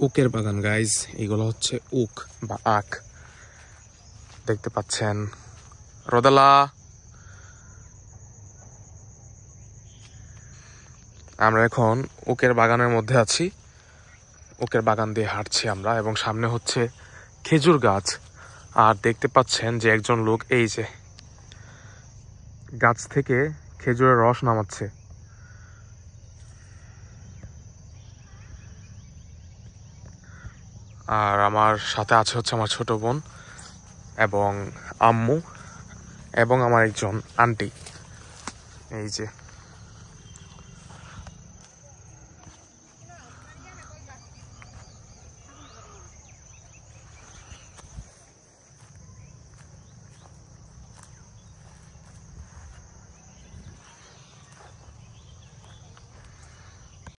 উকের বাগান গাইজ, এগুলো হচ্ছে উক বা আখ, দেখতে পাচ্ছেন। রোদেলা, আমরা এখন উকের বাগানের মধ্যে আছি। উকের বাগান দিয়ে হাঁটছি আমরা, এবং সামনে হচ্ছে খেজুর গাছ। আর দেখতে পাচ্ছেন যে একজন লোক এই যে গাছ থেকে খেজুরের রস নামাচ্ছে। আর আমার সাথে আছে হচ্ছে আমার ছোট বোন এবং আম্মু এবং আমার একজন আন্টি। এই যে